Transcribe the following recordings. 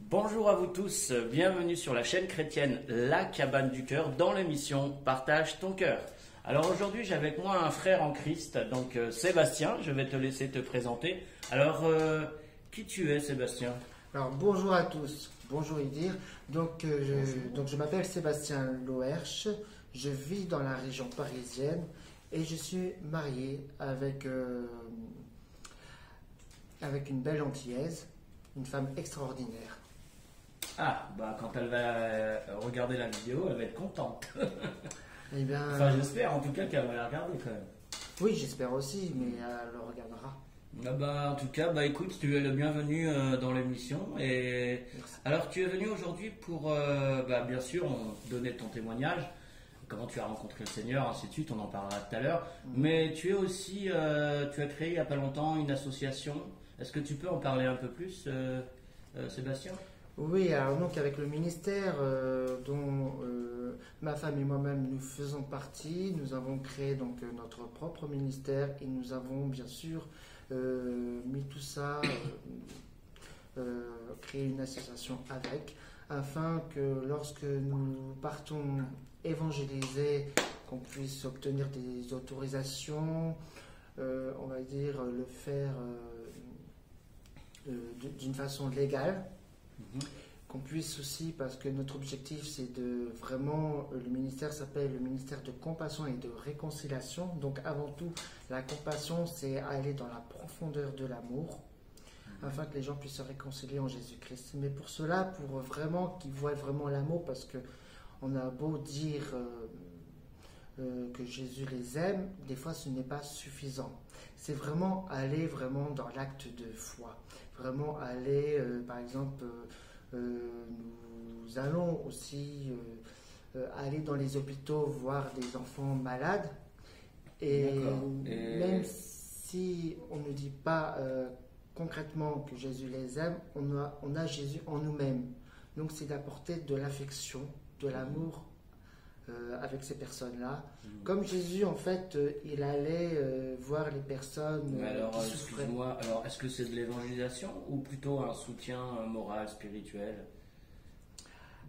Bonjour à vous tous, bienvenue sur la chaîne chrétienne La Cabane du Cœur dans l'émission Partage ton cœur. Alors aujourd'hui j'ai avec moi un frère en Christ, donc Sébastien, je vais te laisser te présenter. Alors qui tu es Sébastien? Alors bonjour à tous, bonjour Idir. Je m'appelle Sébastien Loerche, je vis dans la région parisienne et je suis marié avec une belle antillaise, une femme extraordinaire. Ah, bah quand elle va regarder la vidéo, elle va être contente. Eh bien, Enfin j'espère en tout cas qu'elle va la regarder quand même. oui, j'espère aussi, mais elle le regardera. Ah bah, en tout cas, bah écoute, tu es le bienvenu dans l'émission. Et Merci. alors, tu es venu aujourd'hui pour, bien sûr, donner ton témoignage, comment tu as rencontré le Seigneur, ainsi de suite, on en parlera tout à l'heure. Mais tu es aussi, tu as créé il n'y a pas longtemps une association. Est-ce que tu peux en parler un peu plus, Sébastien? Oui, alors donc avec le ministère dont ma femme et moi-même nous faisons partie, nous avons créé donc notre propre ministère et nous avons bien sûr mis tout ça, créé une association avec, afin que lorsque nous partons évangéliser, qu'on puisse obtenir des autorisations, on va dire le faire d'une façon légale. Qu'on puisse aussi, parce que notre objectif c'est de vraiment, le ministère s'appelle le ministère de compassion et de réconciliation. Donc avant tout, la compassion c'est aller dans la profondeur de l'amour, afin que les gens puissent se réconcilier en Jésus-Christ. Mais pour cela, pour vraiment qu'ils voient vraiment l'amour, parce que on a beau dire que Jésus les aime, des fois ce n'est pas suffisant. C'est vraiment aller vraiment dans l'acte de foi. Vraiment aller, par exemple, nous allons aussi aller dans les hôpitaux voir des enfants malades. Et même si on ne dit pas concrètement que Jésus les aime, on a Jésus en nous-mêmes. Donc c'est d'apporter de l'affection, de l'amour avec ces personnes-là. Comme Jésus, en fait, il allait voir les personnes Alors, qui souffraient. excuse-moi, alors est-ce que c'est de l'évangélisation ou plutôt un soutien moral, spirituel?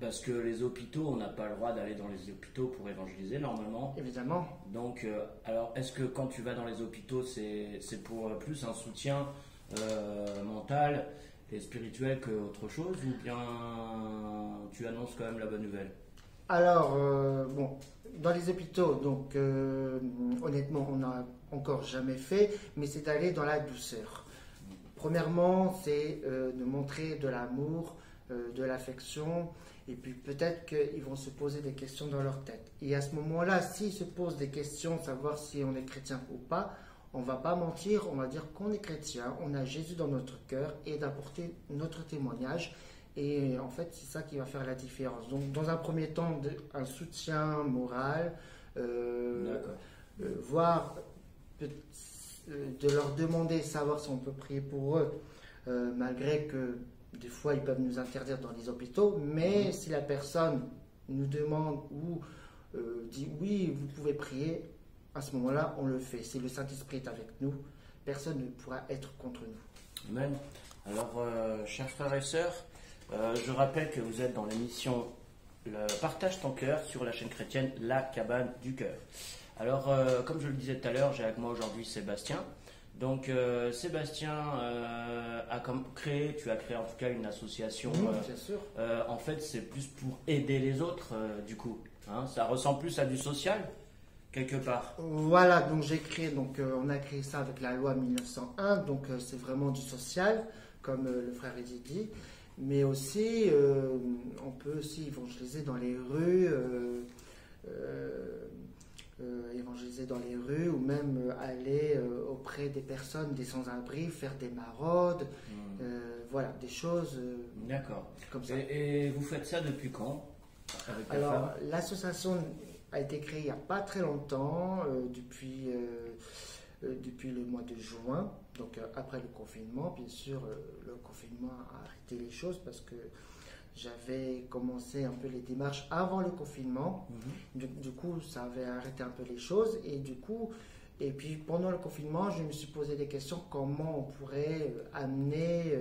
Parce que les hôpitaux, on n'a pas le droit d'aller dans les hôpitaux pour évangéliser normalement. Évidemment. Donc, alors est-ce que quand tu vas dans les hôpitaux, c'est pour plus un soutien mental et spirituel qu'autre chose, ou bien tu annonces quand même la bonne nouvelle? Alors, dans les hôpitaux, donc honnêtement, on n'a encore jamais fait, mais c'est d'aller dans la douceur. Premièrement, c'est de montrer de l'amour, de l'affection, et puis peut-être qu'ils vont se poser des questions dans leur tête. Et à ce moment-là, s'ils se posent des questions, savoir si on est chrétien ou pas, on ne va pas mentir, on va dire qu'on est chrétien, on a Jésus dans notre cœur, et d'apporter notre témoignage. Et en fait, c'est ça qui va faire la différence. Donc, dans un premier temps, un soutien moral, voire de leur demander, savoir si on peut prier pour eux, malgré que des fois, ils peuvent nous interdire dans les hôpitaux. Mais si la personne nous demande ou dit oui, vous pouvez prier, à ce moment-là, on le fait. Si le Saint-Esprit est avec nous, personne ne pourra être contre nous. Amen. Alors, chers frères et sœurs, je rappelle que vous êtes dans l'émission Partage ton cœur sur la chaîne chrétienne La Cabane du Cœur. Alors, comme je le disais tout à l'heure, j'ai avec moi aujourd'hui Sébastien. Donc, Sébastien tu as créé en tout cas une association. Bien sûr. En fait, c'est plus pour aider les autres, du coup. Hein, ça ressemble plus à du social, quelque part. Voilà, donc on a créé ça avec la loi 1901, donc c'est vraiment du social, comme le frère Eddy dit. Mais aussi, on peut aussi évangéliser dans les rues, ou même aller auprès des personnes, des sans-abri, faire des maraudes, voilà, des choses D'accord. comme ça. Et vous faites ça depuis quand avec ta Alors, femme? l'association a été créée il n'y a pas très longtemps, depuis le mois de juin, donc après le confinement. Bien sûr, le confinement a arrêté les choses parce que j'avais commencé un peu les démarches avant le confinement. Du coup, ça avait arrêté un peu les choses. Et puis pendant le confinement, je me suis posé des questions comment on pourrait amener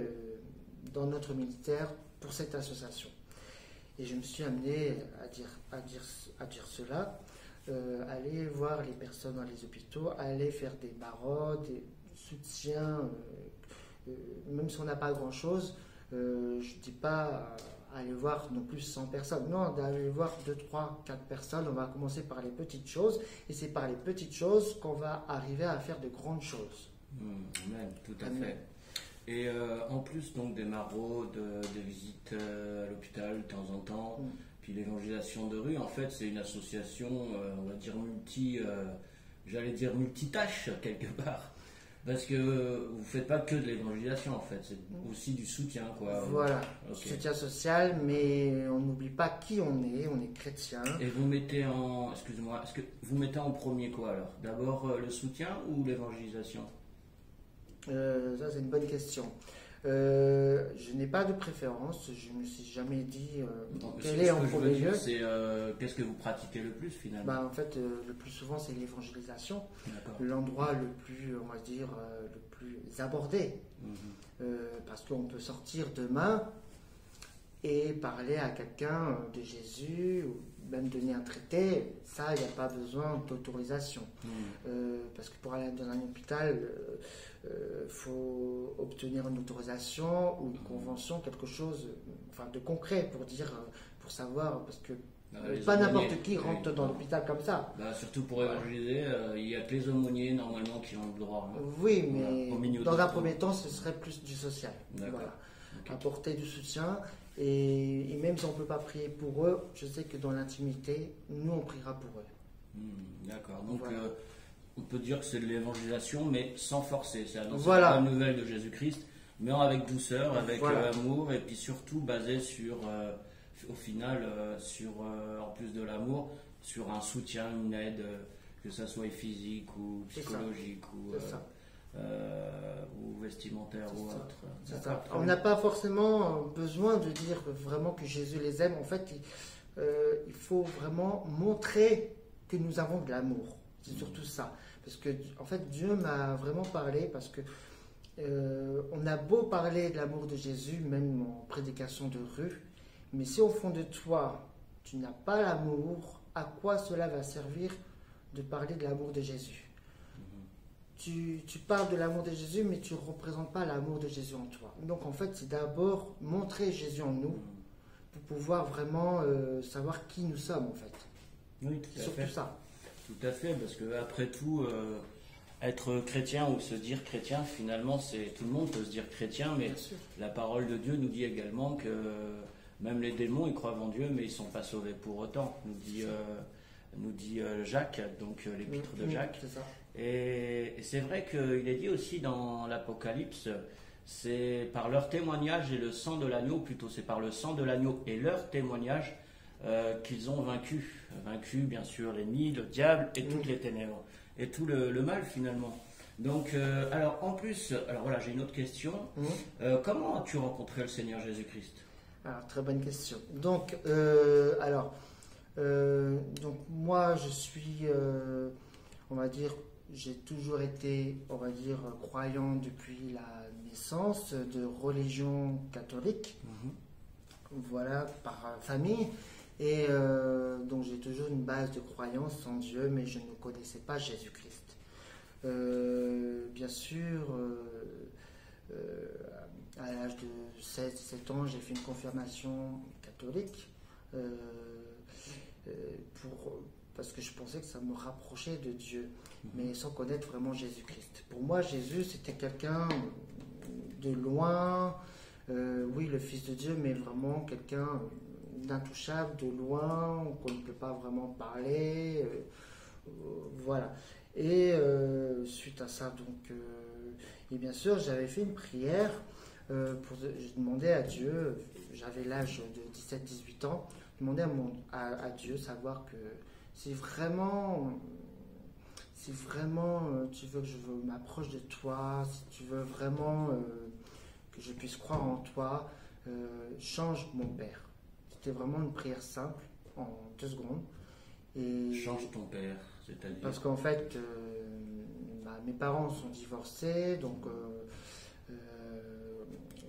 dans notre ministère pour cette association. Et je me suis amené à dire cela, aller voir les personnes dans les hôpitaux, aller faire des maraudes, des soutiens, même si on n'a pas grand-chose, je ne dis pas aller voir non plus 100 personnes, non, d'aller voir 2, 3, 4 personnes, on va commencer par les petites choses, et c'est par les petites choses qu'on va arriver à faire de grandes choses. Amen, tout à Amen. fait. Et en plus donc des maraudes, des visites à l'hôpital de temps en temps, puis l'évangélisation de rue, en fait c'est une association, on va dire multitâche quelque part. Parce que vous ne faites pas que de l'évangélisation en fait, c'est aussi du soutien quoi. Voilà, Okay. Soutien social, mais on n'oublie pas qui on est chrétien. Et vous mettez est-ce que vous mettez en premier quoi alors? D'abord le soutien ou l'évangélisation? Ça c'est une bonne question. Je n'ai pas de préférence, je ne me suis jamais dit quel est en premier lieu. C'est qu'est-ce que vous pratiquez le plus finalement? En fait, le plus souvent c'est l'évangélisation, D'accord. l'endroit le plus, on va dire, le plus abordé. Parce qu'on peut sortir demain et parler à quelqu'un de Jésus, ou même donner un traité, ça, il n'y a pas besoin d'autorisation. Parce que pour aller dans un hôpital, faut obtenir une autorisation ou une convention, quelque chose de concret pour savoir, parce que pas n'importe qui rentre dans l'hôpital comme ça. Surtout pour évangéliser, il n'y a que les aumôniers normalement qui ont le droit. Oui, mais dans un premier temps, ce serait plus du social. Voilà. Okay. Apporter du soutien. Et même si on ne peut pas prier pour eux, je sais que dans l'intimité, nous, on priera pour eux. D'accord. Donc, voilà. On peut dire que c'est de l'évangélisation, mais sans forcer. C'est annoncer la bonne nouvelle de Jésus-Christ, mais avec douceur, avec amour, et puis surtout basé sur, au final, en plus de l'amour, sur un soutien, une aide, que ça soit physique ou psychologique ou vestimentaire ou autre. C'est ça. On n'a pas forcément besoin de dire vraiment que Jésus les aime. En fait, il faut vraiment montrer que nous avons de l'amour. C'est surtout ça. Parce que, en fait, Dieu m'a vraiment parlé parce que on a beau parler de l'amour de Jésus, même en prédication de rue, mais si au fond de toi, tu n'as pas l'amour, à quoi cela va servir de parler de l'amour de Jésus? Tu parles de l'amour de Jésus, mais tu ne représentes pas l'amour de Jésus en toi. Donc, en fait, c'est d'abord montrer Jésus en nous pour pouvoir vraiment savoir qui nous sommes, en fait. Oui, tout à fait. Surtout ça. Tout à fait, parce que après tout, être chrétien ou se dire chrétien, finalement, tout le monde peut se dire chrétien, mais la parole de Dieu nous dit également que même les démons, ils croient en Dieu, mais ils ne sont pas sauvés pour autant, nous dit Jacques, donc l'épître de Jacques. C'est ça. Et c'est vrai qu'il est dit aussi dans l'Apocalypse, c'est par leur témoignage et le sang de l'agneau, plutôt c'est par le sang de l'agneau et leur témoignage qu'ils ont vaincu bien sûr l'ennemi, le diable et toutes les ténèbres et tout le mal finalement. Donc alors en plus, alors voilà, j'ai une autre question. Comment as-tu rencontré le Seigneur Jésus-Christ? Alors très bonne question. Donc moi je suis on va dire, j'ai toujours été, on va dire, croyant depuis la naissance de religion catholique. Voilà, par famille. Et donc j'ai toujours une base de croyance en Dieu, mais je ne connaissais pas Jésus-Christ. Bien sûr, à l'âge de 16-17 ans, j'ai fait une confirmation catholique parce que je pensais que ça me rapprochait de Dieu, mais sans connaître vraiment Jésus-Christ. Pour moi, Jésus, c'était quelqu'un de loin, oui, le Fils de Dieu, mais vraiment quelqu'un d'intouchable, de loin, qu'on ne peut pas vraiment parler, voilà. Et suite à ça, donc, et bien sûr, j'avais fait une prière, je demandais à Dieu, j'avais l'âge de 17-18 ans, je demandais à Dieu savoir que si vraiment tu veux que je m'approche de toi, si tu veux vraiment que je puisse croire en toi, change mon père. C'était vraiment une prière simple, en 2 secondes. Et change ton père, c'est-à-dire? Parce qu'en fait, mes parents sont divorcés, donc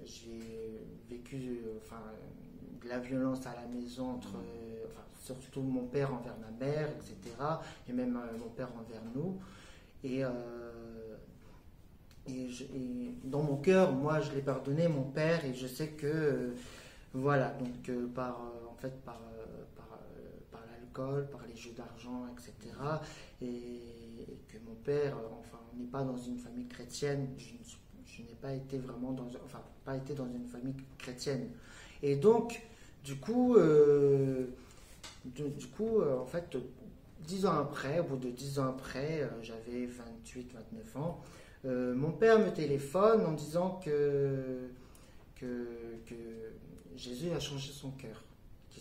j'ai vécu vécu enfin, de la violence à la maison, enfin, surtout mon père envers ma mère, etc. Et même mon père envers nous. Et, et dans mon cœur, moi, je l'ai pardonné, mon père, et je sais que, voilà, donc en fait, par l'alcool, par les jeux d'argent, etc. Et que mon père, enfin, on n'est pas dans une famille chrétienne, je n'ai pas été vraiment enfin, pas été dans une famille chrétienne. Et donc, du coup, en fait, 10 ans après, au bout de 10 ans après, j'avais 28, 29 ans, mon père me téléphone en disant que Jésus a changé son cœur. Et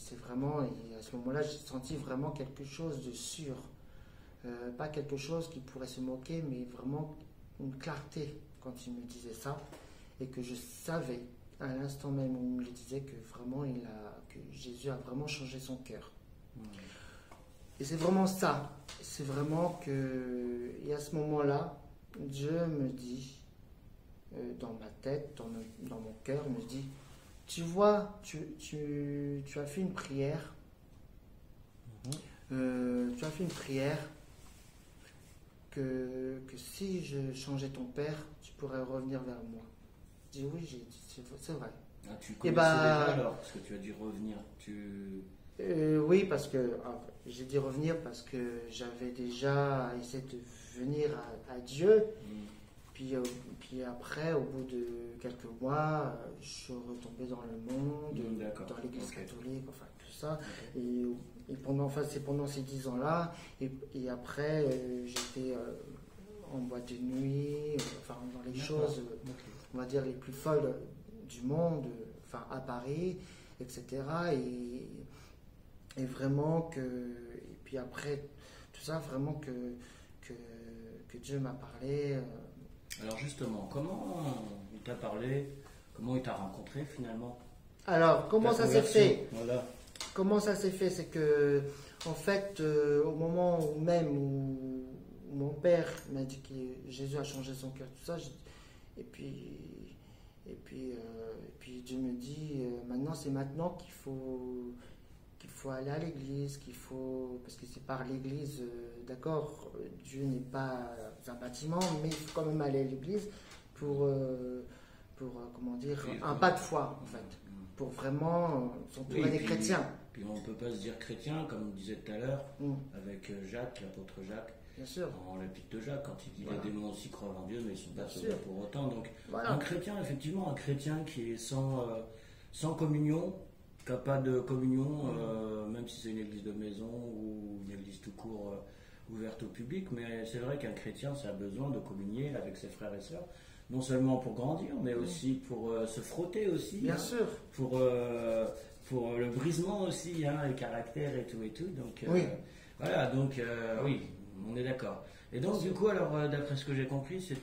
à ce moment-là, j'ai senti vraiment quelque chose de sûr. Pas quelque chose qui pourrait se moquer, mais vraiment une clarté quand il me disait ça. Et que je savais, à l'instant même où il me le disait, que vraiment que Jésus a vraiment changé son cœur. Et c'est vraiment ça. C'est vraiment que... Et à ce moment-là, Dieu me dit, dans ma tête, dans mon cœur, me dit, tu vois, tu as fait une prière. Tu as fait une prière que si je changeais ton père, tu pourrais revenir vers moi. Je dis oui, c'est vrai. Ah, tu connaissais déjà alors, parce que tu as dit revenir. Oui, parce que j'ai dit revenir parce que j'avais déjà essayé de venir à Dieu. Puis après, au bout de quelques mois, je suis retombé dans le monde, dans l'église catholique, enfin tout ça. Et c'est pendant ces 10 ans-là. Et après, j'étais en boîte de nuit, enfin dans les choses, on va dire, les plus folles du monde, enfin à Paris, etc. Et vraiment et puis après tout ça, vraiment que Dieu m'a parlé. Alors justement, comment il t'a parlé, comment il t'a rencontré finalement? Alors, comment ça s'est fait? Voilà. Comment ça s'est fait? C'est que, en fait, au moment où mon père m'a dit que Jésus a changé son cœur, tout ça, et puis Dieu me dit, maintenant c'est maintenant qu'il faut aller à l'église, parce que c'est par l'église, d'accord, Dieu n'est pas un bâtiment, mais il faut quand même aller à l'église pour comment dire, un pas de foi, en fait, pour vraiment s'entourer des chrétiens. Puis on ne peut pas se dire chrétien, comme on disait tout à l'heure, avec Jacques, l'apôtre Jacques, bien sûr, dans l'épître de Jacques, quand il dit les démons aussi croient en Dieu, mais ils ne sont pas sauvés pour autant. Donc voilà. un chrétien, effectivement, un chrétien qui est sans communion, qui n'a pas de communion, même si c'est une église de maison ou une église tout court ouverte au public, mais c'est vrai qu'un chrétien, ça a besoin de communier avec ses frères et sœurs, non seulement pour grandir, mais aussi pour se frotter aussi. Bien sûr. Pour le brisement aussi, le caractère et tout. Donc, voilà, donc oui, on est d'accord. Et donc, du coup, alors, d'après ce que j'ai compris, c'est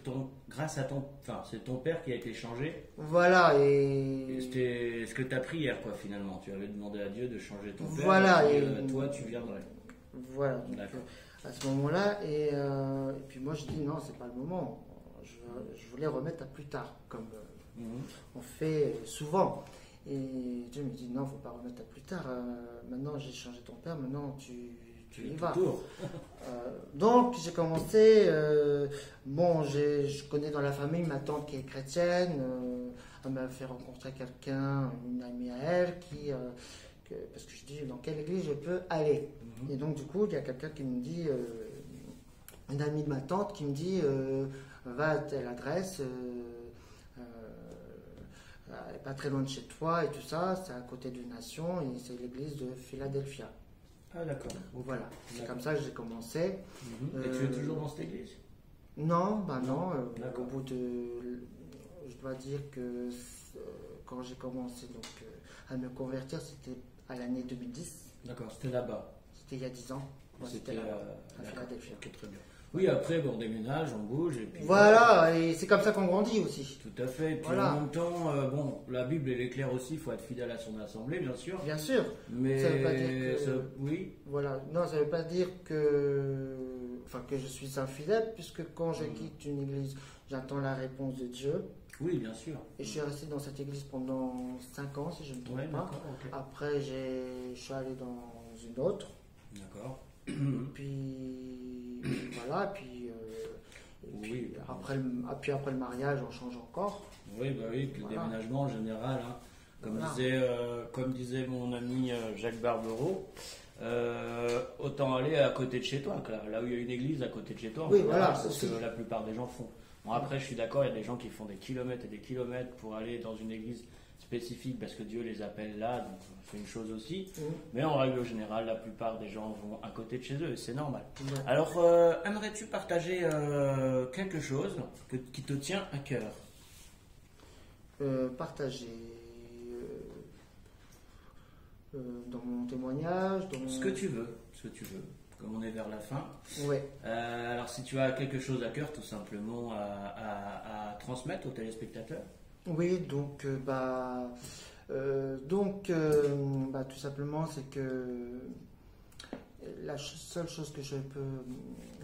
c'est ton père qui a été changé. Voilà, et c'était ce que tu as pris hier, quoi, finalement. Tu avais demandé à Dieu de changer ton père. Voilà, et toi, tu viendrais. Voilà, donc, à ce moment-là, et puis moi, je dis non, c'est pas le moment. Je voulais remettre à plus tard, comme on fait souvent. Et Dieu me dit non, faut pas remettre à plus tard. Maintenant, j'ai changé ton père, maintenant tu y vas. Donc j'ai commencé. Je connais dans la famille ma tante qui est chrétienne. Elle m'a fait rencontrer quelqu'un, une amie à elle, parce que je dis dans quelle église je peux aller. Et donc du coup, il y a quelqu'un qui me dit, une amie de ma tante qui me dit, va à telle adresse. Elle n'est pas très loin de chez toi et tout ça, c'est à côté de Nation et c'est l'église de Philadelphia. Ah d'accord. Voilà, c'est comme ça que j'ai commencé. Et tu es toujours dans cette église? Non, non. Au bout de... Je dois dire que quand j'ai commencé à me convertir, c'était à l'année 2010. D'accord, c'était là-bas. C'était il y a 10 ans. C'était à Philadelphia. Ok, très bien. Oui, après, on déménage, on bouge. Et puis, voilà, et c'est comme ça qu'on grandit aussi. Tout à fait. Et puis en même temps, la Bible, elle est claire aussi, il faut être fidèle à son assemblée, bien sûr. Bien sûr. Mais ça veut pas dire que... oui. Voilà, non, ça ne veut pas dire que... enfin, que je suis infidèle, puisque quand je quitte une église, j'attends la réponse de Dieu. Oui, bien sûr. Et je suis resté dans cette église pendant 5 ans, si je ne me trompe Ouais, pas. d'accord, ok. Après, je suis allé dans une autre. D'accord. Puis voilà, Oui, après le mariage, on change encore. oui, bah oui, puis le Voilà. déménagement en général, hein. Voilà. Comme disait mon ami Jacques Barbereau, autant aller à côté de chez toi, là où il y a une église à côté de chez toi, en Oui, général, voilà, c'est ce aussi. que la plupart des gens font. Bon, après, je suis d'accord, il y a des gens qui font des kilomètres et des kilomètres pour aller dans une église spécifique parce que Dieu les appelle là, donc c'est une chose aussi. Mais en règle générale, la plupart des gens vont à côté de chez eux et c'est normal. Ouais. Alors, aimerais-tu partager quelque chose qui te tient à cœur? Partager dans mon témoignage, dans mon... Ce que tu veux, comme on est vers la fin. Ouais. Alors, si tu as quelque chose à cœur, tout simplement à transmettre aux téléspectateurs. Oui, donc, tout simplement, c'est que la seule chose que je peux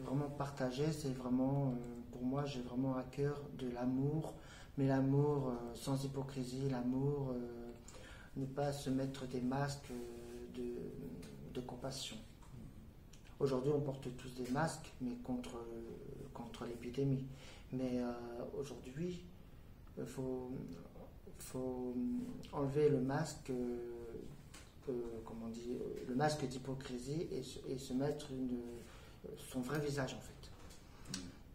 vraiment partager, c'est vraiment, pour moi, j'ai vraiment à cœur de l'amour, mais l'amour sans hypocrisie, l'amour, ne pas se mettre des masques de compassion. Aujourd'hui, on porte tous des masques, mais contre l'épidémie. Mais aujourd'hui, il faut enlever le masque, comment on dit, le masque d'hypocrisie et se mettre son vrai visage en fait.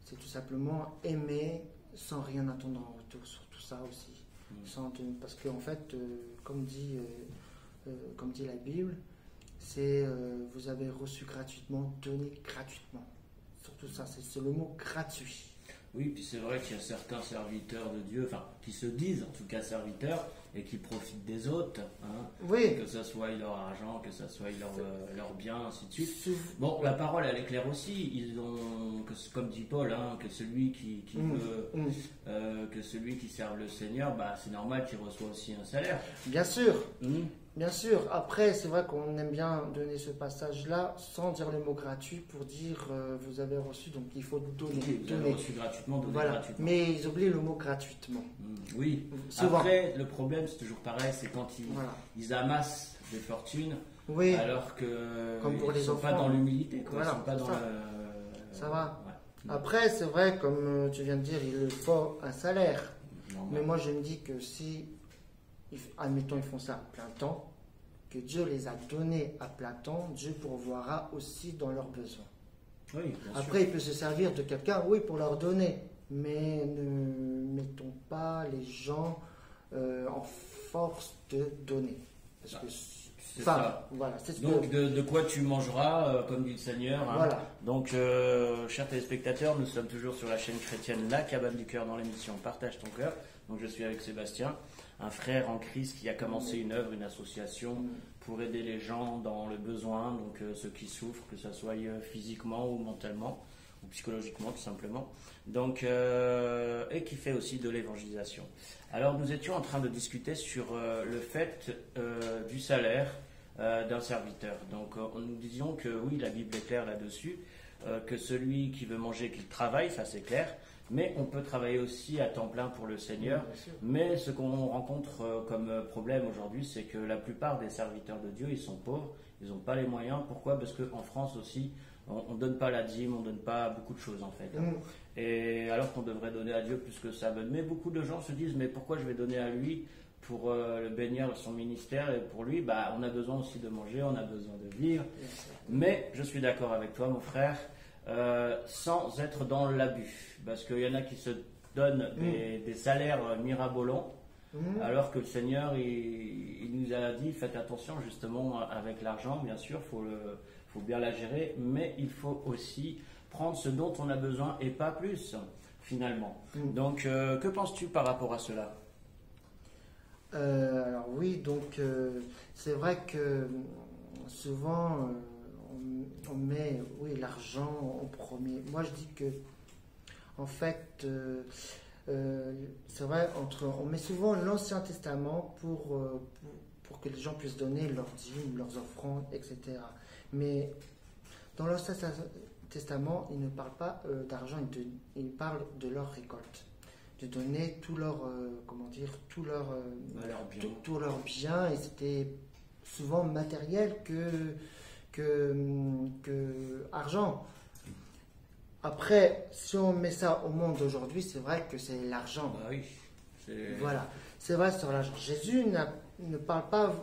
C'est tout simplement aimer sans rien attendre en retour sur tout ça aussi. Parce qu'en fait, comme dit la Bible, c'est vous avez reçu gratuitement, donné gratuitement. Surtout ça, c'est le mot gratuit. Oui, puis c'est vrai qu'il y a certains serviteurs de Dieu, enfin, qui se disent en tout cas serviteurs, et qui profitent des autres, hein, Oui. que ce soit leur argent, que ce soit leur bien, ainsi de suite. Sou- Bon, la parole, elle est claire aussi. Ils ont, comme dit Paul, hein, que celui qui veut, que celui qui serve le Seigneur, bah, c'est normal qu'il reçoive aussi un salaire. Bien sûr. Hmm. Bien sûr, après c'est vrai qu'on aime bien donner ce passage-là sans dire le mot gratuit pour dire vous avez reçu, donc il faut donner. Oui, vous avez reçu gratuitement, donné Voilà. gratuitement. Mais ils oublient le mot gratuitement. Oui. Souvent. Après, le problème, c'est toujours pareil, c'est quand Voilà. ils amassent des fortunes, Oui, alors que Comme pour ils les sont pas enfants. dans l'humilité, quoi. Voilà, Ils sont pas c'est dans ça. le... Ça va. Ouais. Après c'est vrai, comme tu viens de dire, il faut un salaire. Normal. Mais moi je me dis que si, admettons, ils font ça à plein temps, que Dieu les a donnés à plein temps, Dieu pourvoira aussi dans leurs besoins. Oui, bien sûr. Après, il peut se servir de quelqu'un, oui, pour leur donner, mais ne mettons pas les gens en force de donner. Parce que, c'est ça. voilà, c'est ce Donc, que... de quoi tu mangeras, comme dit le Seigneur. Hein. Voilà. Donc, chers téléspectateurs, nous sommes toujours sur la chaîne chrétienne La Cabane du Cœur dans l'émission Partage ton cœur. Donc, je suis avec Sébastien, un frère en Christ qui a commencé une œuvre, une association pour aider les gens dans le besoin, donc ceux qui souffrent, que ce soit physiquement ou mentalement, ou psychologiquement tout simplement. Donc, et qui fait aussi de l'évangélisation. Alors, nous étions en train de discuter sur le fait du salaire d'un serviteur. Donc, nous disions que oui, la Bible est claire là-dessus, que celui qui veut manger, qu'il travaille, ça c'est clair. Mais on peut travailler aussi à temps plein pour le Seigneur. Bien sûr. Mais ce qu'on rencontre comme problème aujourd'hui, c'est que la plupart des serviteurs de Dieu, ils sont pauvres, ils n'ont pas les moyens. Pourquoi? Parce qu'en France aussi, on ne donne pas la dîme, on ne donne pas beaucoup de choses en fait. Et alors qu'on devrait donner à Dieu plus que ça. Mais beaucoup de gens se disent, mais pourquoi je vais donner à lui pour le bénir de son ministère? Et pour lui, bah, on a besoin aussi de manger, on a besoin de vivre. Mais je suis d'accord avec toi, mon frère, sans être dans l'abus. Parce qu'il y en a qui se donnent des salaires mirabolants, alors que le Seigneur, il nous a dit, faites attention justement avec l'argent, bien sûr, faut bien la gérer, mais il faut aussi prendre ce dont on a besoin et pas plus, finalement. Donc, que penses-tu par rapport à cela? Alors oui, donc c'est vrai que souvent on met l'argent en premier. Moi je dis que en fait c'est vrai, on met souvent l'Ancien Testament pour que les gens puissent donner leurs dîmes, leurs offrandes, etc. Mais dans l'Ancien Testament, il ne parle pas d'argent, il parle de leur récolte, de donner tout leur, tout leur bien, et c'était souvent matériel que argent. Après, si on met ça au monde d'aujourd'hui, c'est vrai que c'est l'argent. Bah oui. Voilà, c'est vrai sur l'argent. Jésus ne parle pas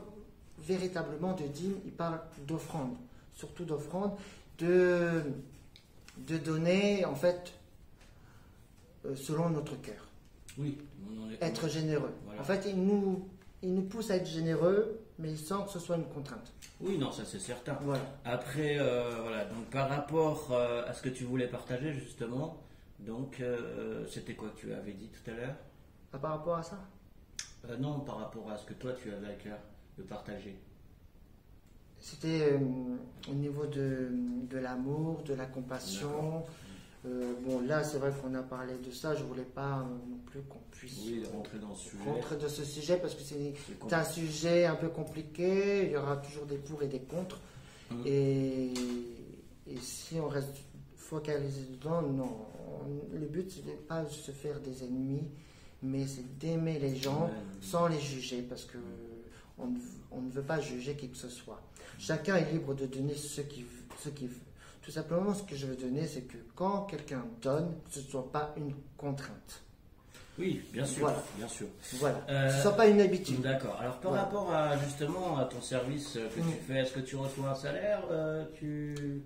véritablement de dîme, il parle d'offrande, surtout d'offrande, de donner en fait selon notre cœur. Oui, être généreux. Voilà. En fait, il nous pousse à être généreux, mais sans que ce soit une contrainte. Oui, non, ça c'est certain. Voilà. Après, voilà, donc par rapport à ce que tu voulais partager justement, donc c'était quoi que tu avais dit tout à l'heure? Par rapport à ça? Non, par rapport à ce que toi tu avais à cœur de partager. C'était au niveau de l'amour, de la compassion. Bon, là, c'est vrai qu'on a parlé de ça. Je voulais pas non plus qu'on puisse rentrer dans ce sujet. Rentrer dans ce sujet parce que c'est un sujet un peu compliqué. Il y aura toujours des pour et des contre. Et si on reste focalisé dedans, non. Le but, ce n'est pas de se faire des ennemis, mais c'est d'aimer les gens sans les juger, parce que on ne veut pas juger qui que ce soit. Chacun est libre de donner ce qu'il veut. Tout simplement, ce que je veux donner, c'est que quand quelqu'un donne, ce ne soit pas une contrainte. Oui, bien sûr. Voilà. Bien sûr. Voilà. Ce ne soit pas une habitude. D'accord. Alors, par rapport à justement à ton service que tu fais, est-ce que tu reçois un salaire tu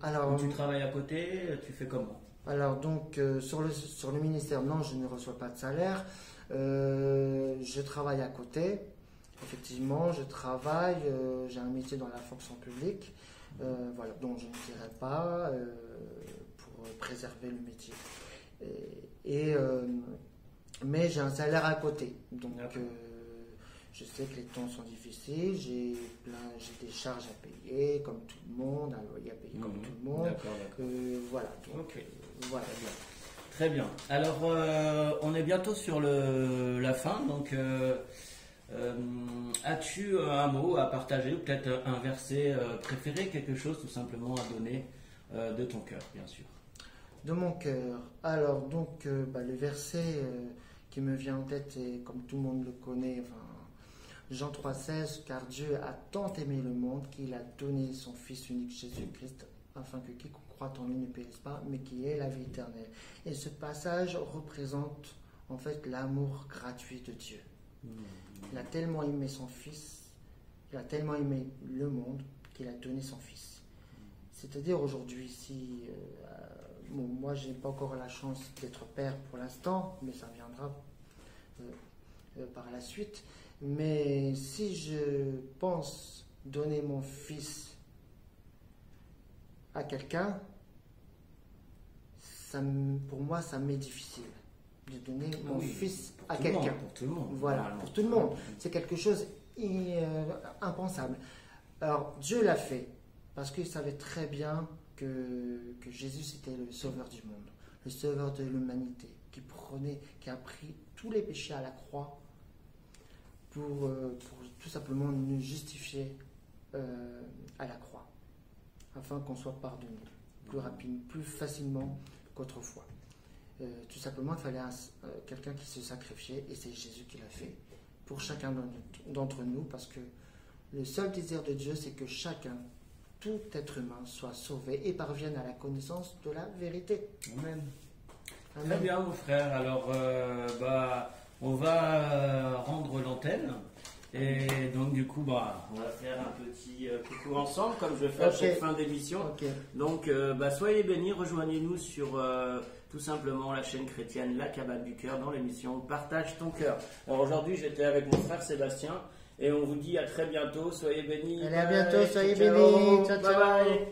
travailles à côté? Tu fais comment? Alors, donc, sur le ministère, non, je ne reçois pas de salaire. Je travaille à côté. Effectivement, je travaille. J'ai un métier dans la fonction publique. Voilà, donc je ne dirai pas pour préserver le métier. Mais j'ai un salaire à côté. Donc je sais que les temps sont difficiles, j'ai des charges à payer comme tout le monde, un loyer à payer comme tout le monde. D'accord. Voilà. Donc, voilà. Très bien. Alors on est bientôt sur la fin, donc as-tu un mot à partager ou peut-être un verset préféré, quelque chose tout simplement à donner de ton cœur, bien sûr? De mon cœur. Alors donc le verset qui me vient en tête, et comme tout le monde le connaît, Jean 3,16, car Dieu a tant aimé le monde qu'il a donné son Fils unique Jésus-Christ, afin que quiconque croit en lui ne périsse pas, mais qu'il ait la vie éternelle. Et ce passage représente en fait l'amour gratuit de Dieu. Il a tellement aimé son Fils, il a tellement aimé le monde qu'il a donné son Fils. C'est-à-dire aujourd'hui, si moi j'ai pas encore la chance d'être père pour l'instant, mais ça viendra par la suite. Mais si je pense donner mon fils à quelqu'un, pour moi ça m'est difficile de donner mon fils à quelqu'un. Pour tout le monde. Voilà, pour tout le monde. C'est quelque chose impensable. Alors Dieu l'a fait parce qu'il savait très bien que Jésus c'était le sauveur du monde, le sauveur de l'humanité, qui a pris tous les péchés à la croix pour tout simplement nous justifier à la croix, afin qu'on soit pardonné plus rapidement, plus facilement qu'autrefois. Tout simplement, il fallait quelqu'un qui se sacrifiait, et c'est Jésus qui l'a fait pour chacun d'entre nous, parce que le seul désir de Dieu, c'est que tout être humain soit sauvé et parvienne à la connaissance de la vérité. Amen. Très bien, mon frère. Alors, on va rendre l'antenne. Et donc, du coup, on va faire un petit coucou ensemble, comme je fais à chaque fin d'émission. Donc, soyez bénis. Rejoignez-nous sur tout simplement la chaîne chrétienne La Cabane du Cœur dans l'émission Partage ton cœur. Alors, aujourd'hui, j'étais avec mon frère Sébastien. Et on vous dit à très bientôt. Soyez bénis. Allez, à bientôt. Soyez bénis. Ciao, ciao. Bye bye.